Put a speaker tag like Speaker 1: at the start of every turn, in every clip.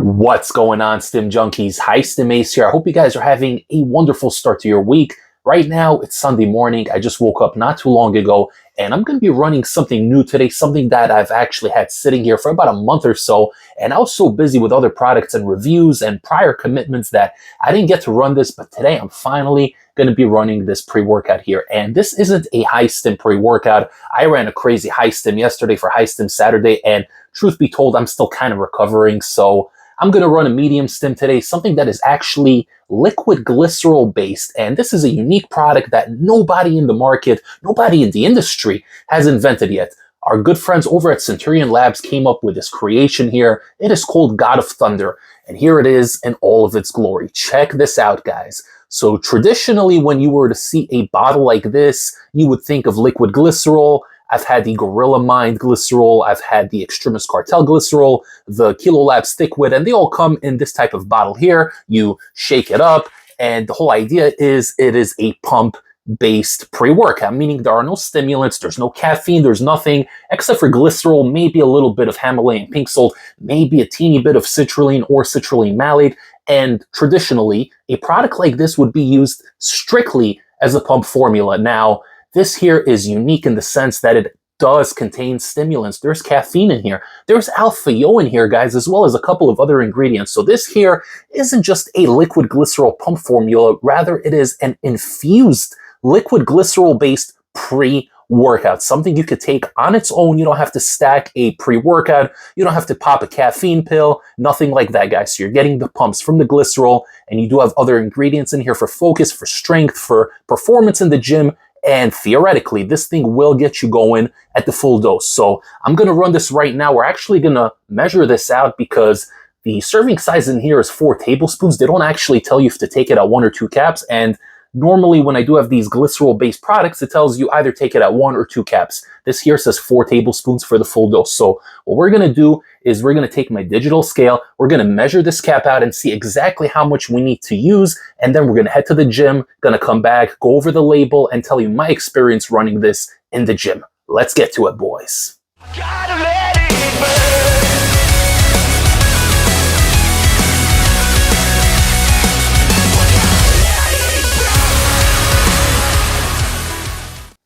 Speaker 1: What's going on, Stim Junkies? High Stim Ace here. I hope you guys are having a wonderful start to your week. Right now, it's Sunday morning. I just woke up not too long ago, and I'm going to be running something new today, something that I've actually had sitting here for about a month or so, and I was so busy with other products and reviews and prior commitments that I didn't get to run this, but today I'm finally going to be running this pre-workout here. And this isn't a high stim pre-workout. I ran a crazy high stim yesterday for high stim Saturday, and truth be told, I'm still kind of recovering, so I'm going to run a medium stim today, something that is actually liquid glycerol based. And this is a unique product that nobody in the market, nobody in the industry has invented yet. Our good friends over at Centurion Labz came up with this creation here. It is called God of Thunder. And here it is in all of its glory. Check this out, guys. So traditionally, when you were to see a bottle like this, you would think of liquid glycerol. I've had the Gorilla Mind glycerol, I've had the Extremis Cartel glycerol, the Kilo Labs Thickwit, and they all come in this type of bottle here. You shake it up, and the whole idea is it is a pump-based pre-workout, meaning there are no stimulants, there's no caffeine, there's nothing, except for glycerol, maybe a little bit of Himalayan pink salt, maybe a teeny bit of citrulline or citrulline malate, and traditionally, a product like this would be used strictly as a pump formula. Now, this here is unique in the sense that it does contain stimulants. There's caffeine in here. There's alpha-yo in here, guys, as well as a couple of other ingredients. So this here isn't just a liquid glycerol pump formula. Rather, it is an infused liquid glycerol-based pre-workout, something you could take on its own. You don't have to stack a pre-workout. You don't have to pop a caffeine pill, nothing like that, guys. So you're getting the pumps from the glycerol, and you do have other ingredients in here for focus, for strength, for performance in the gym. And theoretically, this thing will get you going at the full dose. So I'm going to run this right now. We're actually going to measure this out because the serving size in here is 4 tablespoons. They don't actually tell you if to take it at 1 or 2 caps. And normally when I do have these glycerol-based products, it tells you either take it at 1 or 2 caps. This here says 4 tablespoons for the full dose. So what we're going to do is we're going to take my digital scale. We're going to measure this cap out and see exactly how much we need to use. And then we're going to head to the gym, going to come back, go over the label, and tell you my experience running this in the gym. Let's get to it, boys. Gotta let it burn.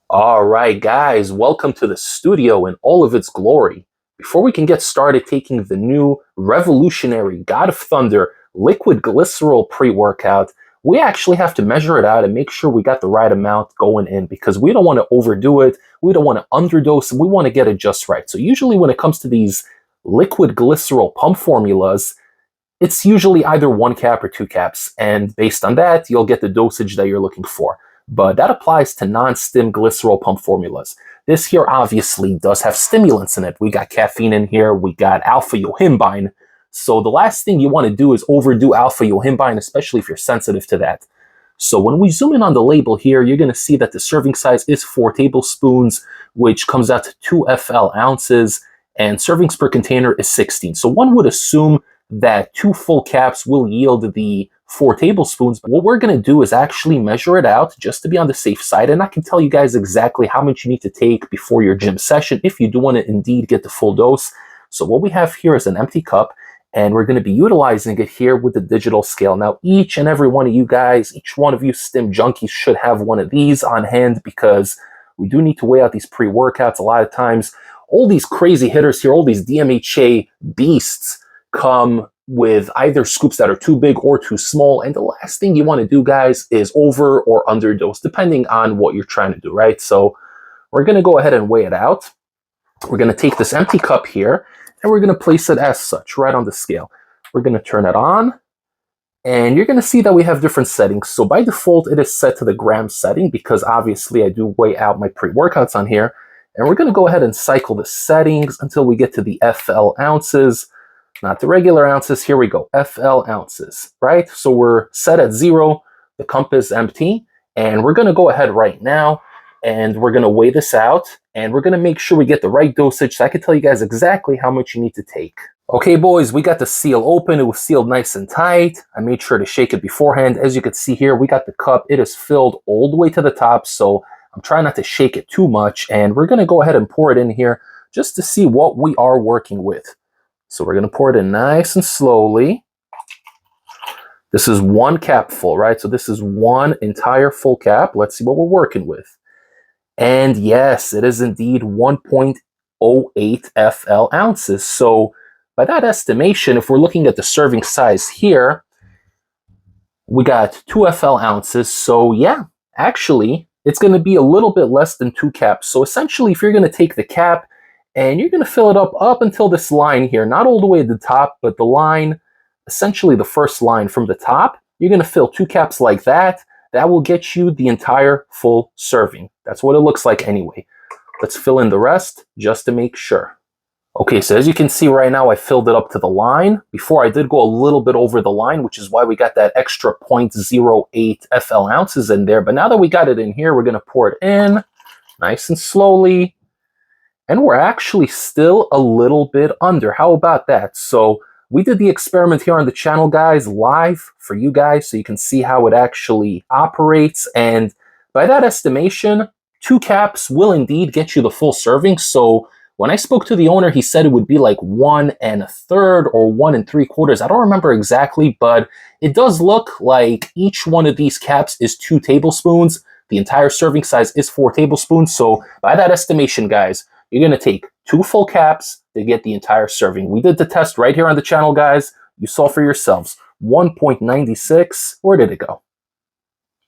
Speaker 1: All right, guys, welcome to the studio in all of its glory. Before we can get started taking the new revolutionary God of Thunder liquid glycerol pre-workout, we actually have to measure it out and make sure we got the right amount going in because we don't want to overdo it. We don't want to underdose. We want to get it just right. So usually when it comes to these liquid glycerol pump formulas, it's usually either 1 cap or 2 caps. And based on that, you'll get the dosage that you're looking for. But that applies to non-stim glycerol pump formulas. This here obviously does have stimulants in it. We got caffeine in here. We got alpha-yohimbine. So the last thing you want to do is overdo alpha-yohimbine, especially if you're sensitive to that. So when we zoom in on the label here, you're going to see that the serving size is 4 tablespoons, which comes out to 2 FL ounces, and servings per container is 16. So one would assume that 2 full caps will yield the 4 tablespoons. But what we're going to do is actually measure it out just to be on the safe side. And I can tell you guys exactly how much you need to take before your gym session if you do want to indeed get the full dose. So what we have here is an empty cup, and we're going to be utilizing it here with the digital scale. Now, each and every one of you guys, each one of you Stim Junkies should have one of these on hand because we do need to weigh out these pre-workouts. A lot of times, all these crazy hitters here, all these DMHA beasts come with either scoops that are too big or too small. And the last thing you want to do, guys, is over or underdose, depending on what you're trying to do, right? So we're going to go ahead and weigh it out. We're going to take this empty cup here, and we're going to place it as such, right on the scale. We're going to turn it on, and you're going to see that we have different settings. So by default, it is set to the gram setting because obviously I do weigh out my pre-workouts on here. And we're going to go ahead and cycle the settings until we get to the FL ounces. Not the regular ounces, here we go, FL ounces, right? So we're set at 0, the cup is empty, and we're gonna go ahead right now, and we're gonna weigh this out, and we're gonna make sure we get the right dosage so I can tell you guys exactly how much you need to take. Okay, boys, we got the seal open. It was sealed nice and tight. I made sure to shake it beforehand. As you can see here, we got the cup. It is filled all the way to the top, so I'm trying not to shake it too much, and we're gonna go ahead and pour it in here just to see what we are working with. So we're going to pour it in nice and slowly. This is 1 cap full, right? So this is 1 entire full cap. Let's see what we're working with. And yes, it is indeed 1.08 FL ounces. So by that estimation, if we're looking at the serving size here, we got 2 FL ounces. So yeah, actually, it's going to be a little bit less than 2 caps. So essentially, if you're going to take the cap and you're going to fill it up until this line here, not all the way to the top, but the line, essentially the first line from the top, you're going to fill 2 caps like that. That will get you the entire full serving. That's what it looks like anyway. Let's fill in the rest just to make sure. Okay, so as you can see right now, I filled it up to the line. Before I did go a little bit over the line, which is why we got that extra 0.08 FL ounces in there. But now that we got it in here, we're going to pour it in nice and slowly. And we're actually still a little bit under. How about that? So we did the experiment here on the channel, guys, live for you guys, so you can see how it actually operates. And by that estimation, 2 caps will indeed get you the full serving. So when I spoke to the owner, he said it would be like 1 1/3 or 1 3/4. I don't remember exactly, but it does look like each one of these caps is 2 tablespoons. The entire serving size is 4 tablespoons. So by that estimation, guys, you're going to take 2 full caps to get the entire serving. We did the test right here on the channel, guys. You saw for yourselves. 1.96. Where did it go?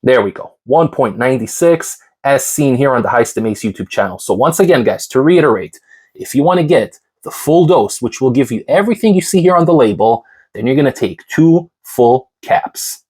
Speaker 1: There we go. 1.96 as seen here on the High Stim Ace YouTube channel. So once again, guys, to reiterate, if you want to get the full dose, which will give you everything you see here on the label, then you're going to take 2 full caps.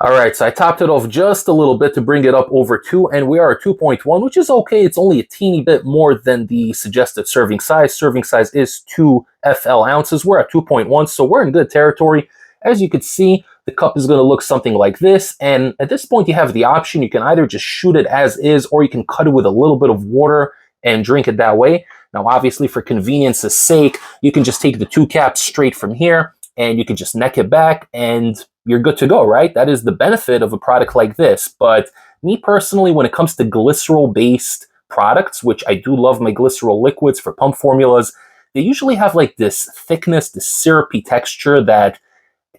Speaker 1: All right, so I topped it off just a little bit to bring it up over 2, and we are at 2.1, which is okay. It's only a teeny bit more than the suggested serving size. Serving size is 2 FL ounces. We're at 2.1, so we're in good territory. As you can see, the cup is going to look something like this, and at this point, you have the option. You can either just shoot it as is, or you can cut it with a little bit of water and drink it that way. Now, obviously, for convenience's sake, you can just take the 2 caps straight from here, and you can just neck it back, and you're good to go, right? That is the benefit of a product like this. But me personally, when it comes to glycerol-based products, which I do love my glycerol liquids for pump formulas, they usually have like this thickness, this syrupy texture that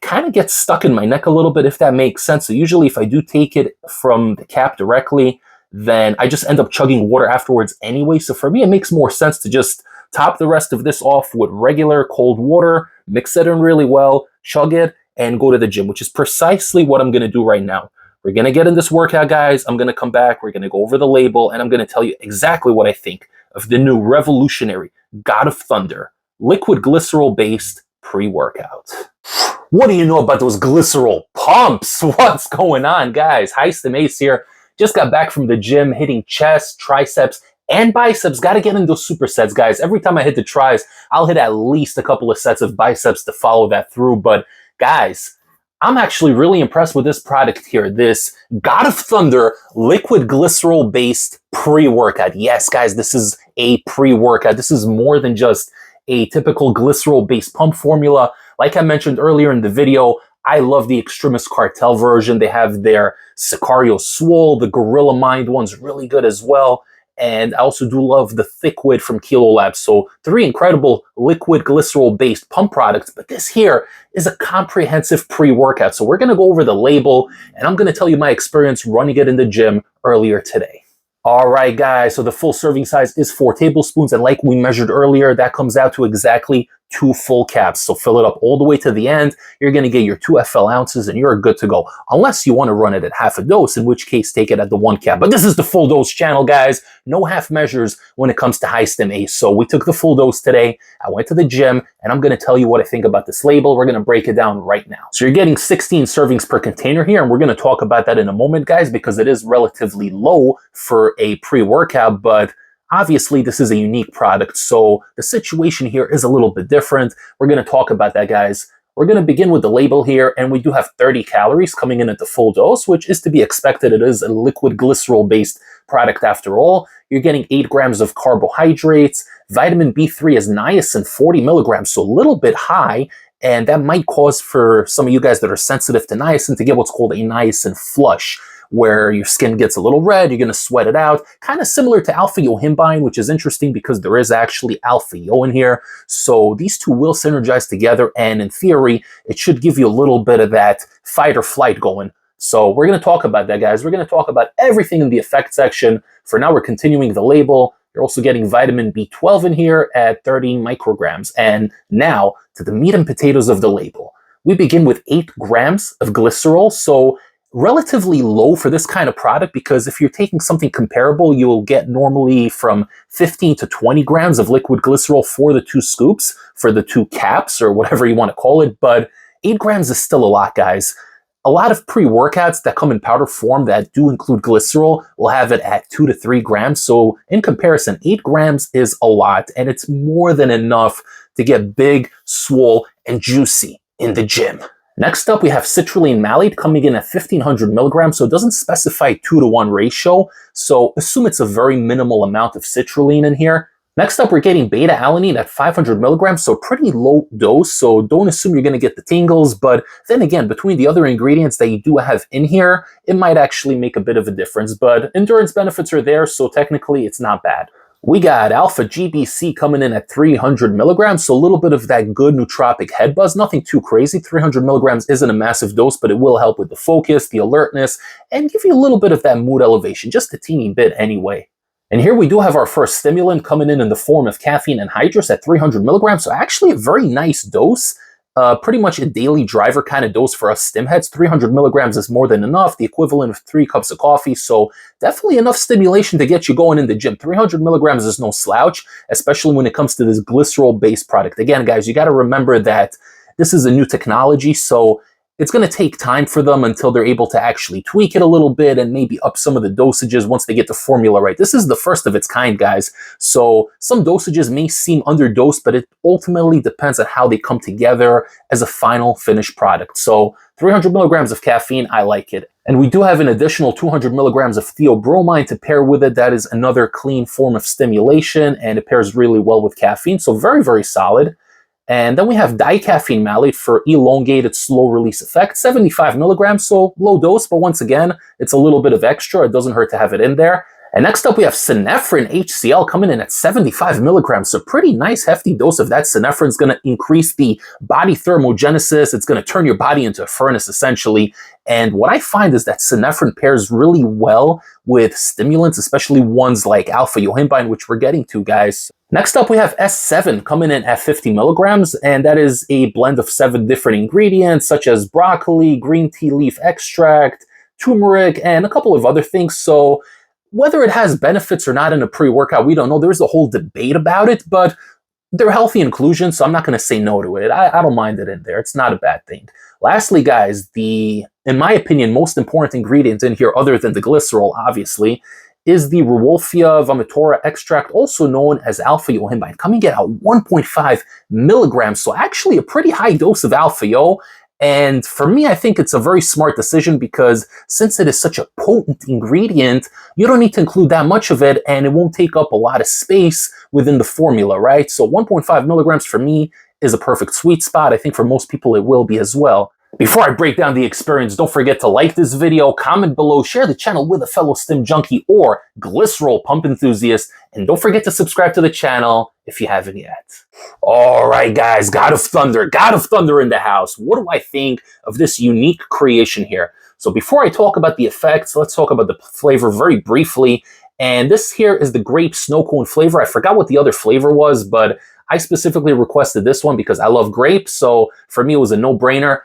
Speaker 1: kind of gets stuck in my neck a little bit, if that makes sense. So usually if I do take it from the cap directly, then I just end up chugging water afterwards anyway. So for me, it makes more sense to just top the rest of this off with regular cold water, mix it in really well, chug it, and go to the gym, which is precisely what I'm going to do right now. We're going to get in this workout, guys. I'm going to come back. We're going to go over the label, and I'm going to tell you exactly what I think of the new revolutionary God of Thunder liquid glycerol-based pre-workout. What do you know about those glycerol pumps? What's going on, guys? High Stim Ace here. Just got back from the gym, hitting chest, triceps, and biceps. Got to get in those supersets, guys. Every time I hit the tris, I'll hit at least a couple of sets of biceps to follow that through. But guys, I'm actually really impressed with this product here. This God of Thunder liquid glycerol based pre-workout. Yes, guys, this is a pre-workout. This is more than just a typical glycerol based pump formula. Like I mentioned earlier in the video, I love the Extremis Cartel version. They have their Sicario Swole, the Gorilla Mind one's really good as well. And I also do love the Thiquid from Kilo Labs. So 3 incredible liquid glycerol-based pump products. But this here is a comprehensive pre-workout. So we're going to go over the label, and I'm going to tell you my experience running it in the gym earlier today. All right, guys. So the full serving size is 4 tablespoons. And like we measured earlier, that comes out to exactly 2 full caps. So fill it up all the way to the end. You're going to get your 2 FL ounces and you're good to go. Unless you want to run it at half a dose, in which case take it at the 1 cap. But this is the full dose channel, guys. No half measures when it comes to High Stim Ace. So we took the full dose today. I went to the gym and I'm going to tell you what I think about this label. We're going to break it down right now. So you're getting 16 servings per container here. And we're going to talk about that in a moment, guys, because it is relatively low for a pre-workout, but obviously, this is a unique product, so the situation here is a little bit different. We're going to talk about that, guys. We're going to begin with the label here, and we do have 30 calories coming in at the full dose, which is to be expected. It is a liquid glycerol-based product after all. You're getting 8 grams of carbohydrates. Vitamin B3 is niacin, 40 milligrams, so a little bit high. and that might cause for some of you guys that are sensitive to niacin to get what's called a niacin flush, where your skin gets a little red, you're going to sweat it out, kind of similar to alpha yohimbine, which is interesting because there is actually alpha yo in here. So these two will synergize together, and in theory, it should give you a little bit of that fight or flight going. So we're going to talk about that, guys. We're going to talk about everything in the effect section. For now, we're continuing the label. You're also getting vitamin B12 in here at 30 micrograms. And now to the meat and potatoes of the label. We begin with 8 grams of glycerol. So relatively low for this kind of product, because if you're taking something comparable, you'll get normally from 15 to 20 grams of liquid glycerol for the 2 scoops, for the 2 caps, or whatever you want to call it. But 8 grams is still a lot, guys. A lot of pre-workouts that come in powder form that do include glycerol will have it at 2 to 3 grams. So in comparison, 8 grams is a lot, and it's more than enough to get big, swole, and juicy in the gym. Next up, we have Citrulline Malate coming in at 1,500 milligrams, so it doesn't specify 2-to-1 ratio, so assume it's a very minimal amount of citrulline in here. Next up, we're getting beta-alanine at 500 milligrams, so pretty low dose, so don't assume you're going to get the tingles, but then again, between the other ingredients that you do have in here, it might actually make a bit of a difference, but endurance benefits are there, so technically it's not bad. We got Alpha GPC coming in at 300 milligrams, so a little bit of that good nootropic head buzz, nothing too crazy. 300 milligrams isn't a massive dose, but it will help with the focus, the alertness, and give you a little bit of that mood elevation, just a teeny bit anyway. And here we do have our first stimulant coming in the form of caffeine anhydrous at 300 milligrams, so actually a very nice dose. Pretty much a daily driver kind of dose for us stim heads. 300 milligrams is more than enough, the equivalent of 3 cups of coffee, so definitely enough stimulation to get you going in the gym. 300 milligrams is no slouch, especially when it comes to this glycerol-based product. Again, guys, you got to remember that this is a new technology, so it's going to take time for them until they're able to actually tweak it a little bit and maybe up some of the dosages once they get the formula right. This is the first of its kind, guys. So some dosages may seem underdosed, but it ultimately depends on how they come together as a final finished product. So 300 milligrams of caffeine, I like it. And we do have an additional 200 milligrams of Theobromine to pair with it. That is another clean form of stimulation, and it pairs really well with caffeine. So very, very solid. And then we have Di-Caffeine Malate for elongated slow release effect, 75 milligrams, so low dose, but once again, it's a little bit of extra. It doesn't hurt to have it in there. And next up, we have Synephrine HCl coming in at 75 milligrams, so pretty nice hefty dose of that. Synephrine is going to increase the body thermogenesis. It's going to turn your body into a furnace, essentially. And what I find is that Synephrine pairs really well with stimulants, especially ones like Alpha yohimbine, which we're getting to, guys. Next up, we have S7 coming in at 50 milligrams, and that is a blend of 7 different ingredients, such as broccoli, green tea leaf extract, turmeric, and a couple of other things. So whether it has benefits or not in a pre-workout, we don't know. There's a whole debate about it, but they're healthy inclusions, so I'm not going to say no to it. I don't mind it in there. It's not a bad thing. Lastly, guys, in my opinion, most important ingredient in here, other than the glycerol, obviously, is the Rowolfia vomitora extract, also known as Alpha yohimbine, coming in at 1.5 milligrams, so actually a pretty high dose of Alpha yo. And for me, I think it's a very smart decision because since it is such a potent ingredient, you don't need to include that much of it, and it won't take up a lot of space within the formula, right? So 1.5 milligrams for me is a perfect sweet spot. I think for most people it will be as well. Before I break down the experience, don't forget to like this video, comment below, share the channel with a fellow stim junkie or glycerol pump enthusiast, and don't forget to subscribe to the channel if you haven't yet. All right, guys, God of Thunder in the house. What do I think of this unique creation here? So before I talk about the effects, let's talk about the flavor very briefly. And this here is the grape snow cone flavor. I forgot what the other flavor was, but I specifically requested this one because I love grape. So for me, it was a no-brainer.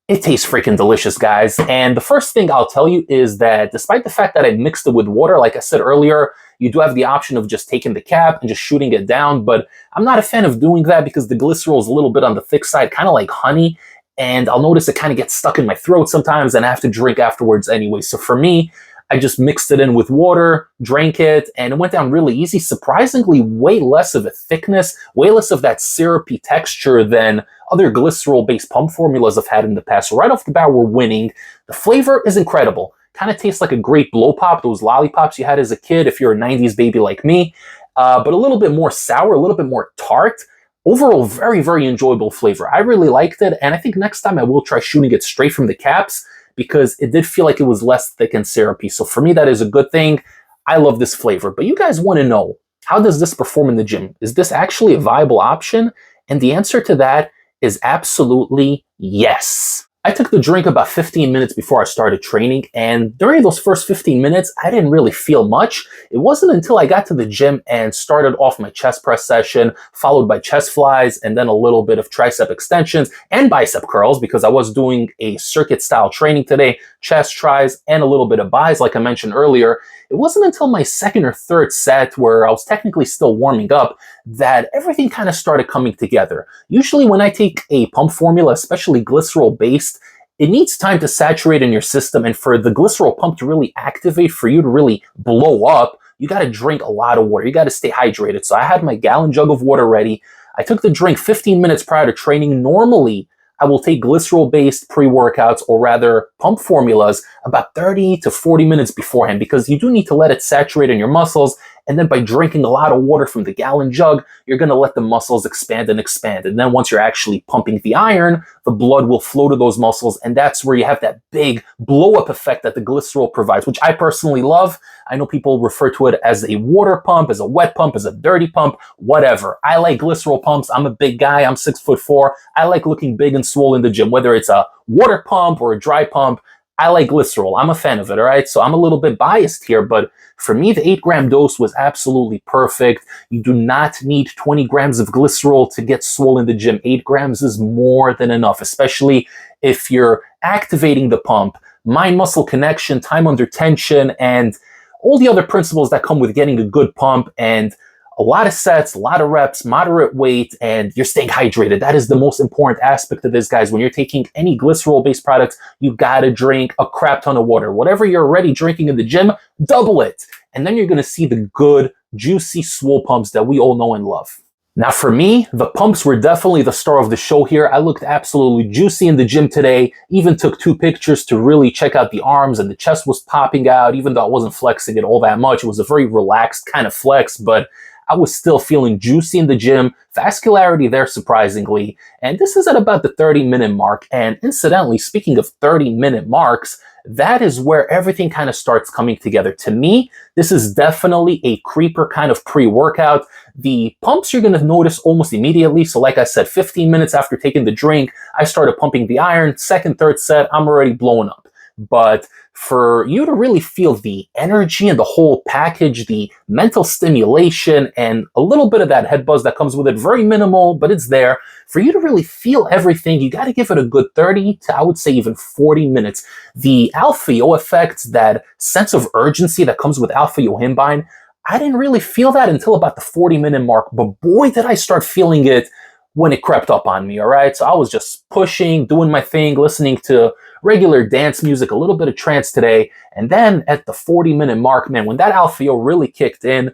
Speaker 1: It tastes freaking delicious, guys. And the first thing I'll tell you is that despite the fact that I mixed it with water, like I said earlier, you do have the option of just taking the cap and just shooting it down. But I'm not a fan of doing that because the glycerol is a little bit on the thick side, kind of like honey. And I'll notice it kind of gets stuck in my throat sometimes and I have to drink afterwards anyway. So for me, I just mixed it in with water, drank it, and it went down really easy. Surprisingly, way less of a thickness, way less of that syrupy texture than other glycerol-based pump formulas I've had in the past. So right off the bat, we're winning. The flavor is incredible. Kind of tastes like a grape blow pop, those lollipops you had as a kid if you're a 90s baby like me, but a little bit more sour, a little bit more tart. Overall, very, very enjoyable flavor. I really liked it, and I think next time I will try shooting it straight from the caps because it did feel like it was less thick and syrupy. So for me, that is a good thing. I love this flavor. But you guys want to know, how does this perform in the gym? Is this actually a viable option? And the answer to that is absolutely yes. I took the drink about 15 minutes before I started training, and during those first 15 minutes, I didn't really feel much. It wasn't until I got to the gym and started off my chest press session, followed by chest flies, and then a little bit of tricep extensions and bicep curls, because I was doing a circuit style training today, chest tries, and a little bit of bis, like I mentioned earlier. It wasn't until my second or third set, where I was technically still warming up, that everything kind of started coming together. Usually when I take a pump formula, especially glycerol based, it needs time to saturate in your system, and for the glycerol pump to really activate, for you to really blow up, you got to drink a lot of water. You got to stay hydrated. So I had my gallon jug of water ready. I took the drink 15 minutes prior to training. Normally, I will take glycerol-based pre-workouts, or rather pump formulas, about 30 to 40 minutes beforehand, because you do need to let it saturate in your muscles. And then by drinking a lot of water from the gallon jug, you're going to let the muscles expand and expand. And then once you're actually pumping the iron, the blood will flow to those muscles. And that's where you have that big blow-up effect that the glycerol provides, which I personally love. I know people refer to it as a water pump, as a wet pump, as a dirty pump, whatever. I like glycerol pumps. I'm a big guy. I'm 6'4". I like looking big and swole in the gym, whether it's a water pump or a dry pump. I like glycerol. I'm a fan of it, all right? So I'm a little bit biased here, but for me, the 8-gram dose was absolutely perfect. You do not need 20 grams of glycerol to get swole in the gym. 8 grams is more than enough, especially if you're activating the pump, mind-muscle connection, time under tension, and all the other principles that come with getting a good pump, and a lot of sets, a lot of reps, moderate weight, and you're staying hydrated. That is the most important aspect of this, guys. When you're taking any glycerol-based products, you gotta drink a crap ton of water. Whatever you're already drinking in the gym, double it. And then you're gonna see the good, juicy swole pumps that we all know and love. Now for me, the pumps were definitely the star of the show here. I looked absolutely juicy in the gym today, even took 2 pictures to really check out the arms, and the chest was popping out, even though I wasn't flexing it all that much. It was a very relaxed kind of flex, but I was still feeling juicy in the gym, vascularity there surprisingly, and this is at about the 30-minute mark. And incidentally, speaking of 30-minute marks, that is where everything kind of starts coming together. To me, this is definitely a creeper kind of pre-workout. The pumps you're going to notice almost immediately. So like I said, 15 minutes after taking the drink, I started pumping the iron. Second, third set, I'm already blowing up. But for you to really feel the energy and the whole package, the mental stimulation, and a little bit of that head buzz that comes with it, very minimal, but it's there. For you to really feel everything, you got to give it a good 30 to, I would say, even 40 minutes. The alpha-O effect, that sense of urgency that comes with alpha-yohimbine, I didn't really feel that until about the 40-minute mark, but boy, did I start feeling it when it crept up on me, all right? So I was just pushing, doing my thing, listening to regular dance music, a little bit of trance today, and then at the 40-minute mark, man, when that alpha-O really kicked in,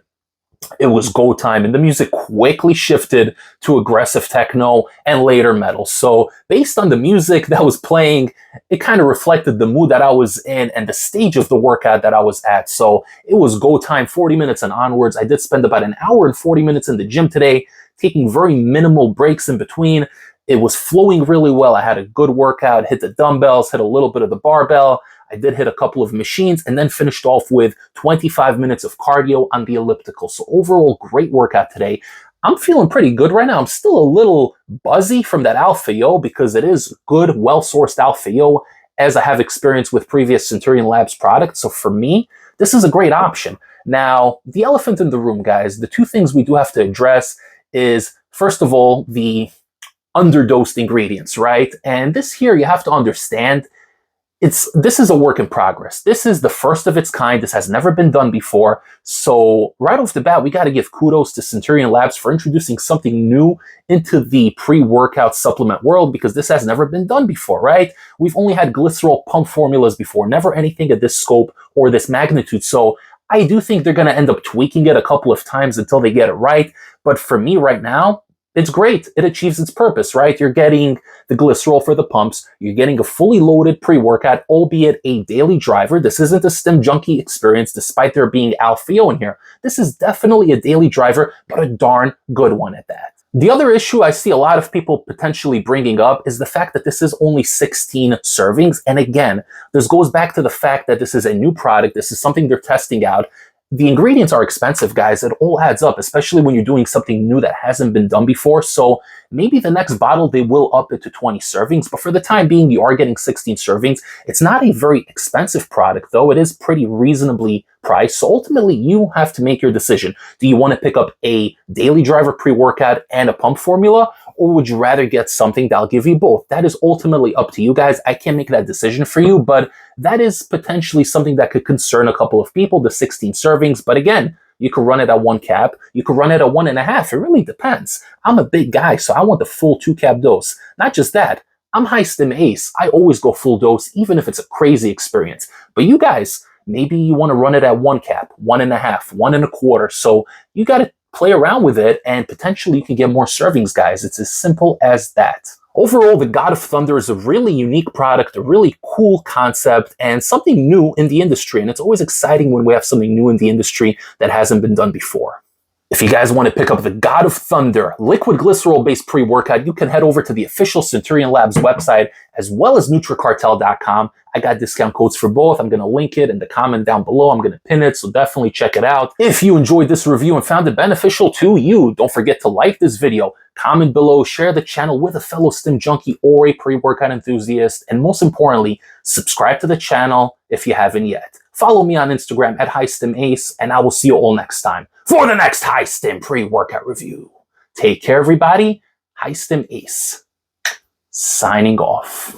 Speaker 1: it was go time, and the music quickly shifted to aggressive techno and later metal. So based on the music that was playing, it kind of reflected the mood that I was in and the stage of the workout that I was at. So it was go time, 40 minutes and onwards. I did spend about an hour and 40 minutes in the gym today, taking very minimal breaks in between. It was flowing really well. I had a good workout, hit the dumbbells, hit a little bit of the barbell. I did hit a couple of machines, and then finished off with 25 minutes of cardio on the elliptical. So overall, great workout today. I'm feeling pretty good right now. I'm still a little buzzy from that alpha-O because it is good, well-sourced alpha-O, as I have experience with previous Centurion Labz products. So for me, this is a great option. Now, the elephant in the room, guys, the 2 things we do have to address is, first of all, the underdosed ingredients, right? And this here, you have to understand, this is a work in progress. This is the first of its kind. This has never been done before. So right off the bat, we got to give kudos to Centurion Labz for introducing something new into the pre-workout supplement world, because this has never been done before, right? We've only had glycerol pump formulas before, never anything at this scope or this magnitude. So I do think they're going to end up tweaking it a couple of times until they get it right. But for me right now, it's great. It achieves its purpose, right? You're getting the glycerol for the pumps. You're getting a fully loaded pre-workout, albeit a daily driver. This isn't a stim junkie experience, despite there being alpha-O in here. This is definitely a daily driver, but a darn good one at that. The other issue I see a lot of people potentially bringing up is the fact that this is only 16 servings. And again, this goes back to the fact that this is a new product. This is something they're testing out. The ingredients are expensive, guys. It all adds up, especially when you're doing something new that hasn't been done before. So maybe the next bottle, they will up it to 20 servings. But for the time being, you are getting 16 servings. It's not a very expensive product, though. It is pretty reasonably priced. So ultimately, you have to make your decision. Do you want to pick up a daily driver pre-workout and a pump formula? Or would you rather get something that'll give you both? That is ultimately up to you guys. I can't make that decision for you, but that is potentially something that could concern a couple of people, the 16 servings. But again, you could run it at 1 cap. You could run it at 1.5. It really depends. I'm a big guy, so I want the full 2-cap dose. Not just that, I'm High Stim Ace. I always go full dose, even if it's a crazy experience. But you guys, maybe you want to run it at 1 cap, 1.5, 1.25. So you got to play around with it, and potentially you can get more servings, guys. It's as simple as that. Overall, the God of Thunder is a really unique product, a really cool concept, and something new in the industry. And it's always exciting when we have something new in the industry that hasn't been done before. If you guys want to pick up the God of Thunder liquid glycerol-based pre-workout, you can head over to the official Centurion Labz website as well as NutriCartel.com. I got discount codes for both. I'm going to link it in the comment down below. I'm going to pin it, so definitely check it out. If you enjoyed this review and found it beneficial to you, don't forget to like this video, comment below, share the channel with a fellow stim junkie or a pre-workout enthusiast, and most importantly, subscribe to the channel if you haven't yet. Follow me on Instagram at High Stim Ace, and I will see you all next time for the next High Stim pre-workout review. Take care, everybody. High Stim Ace, signing off.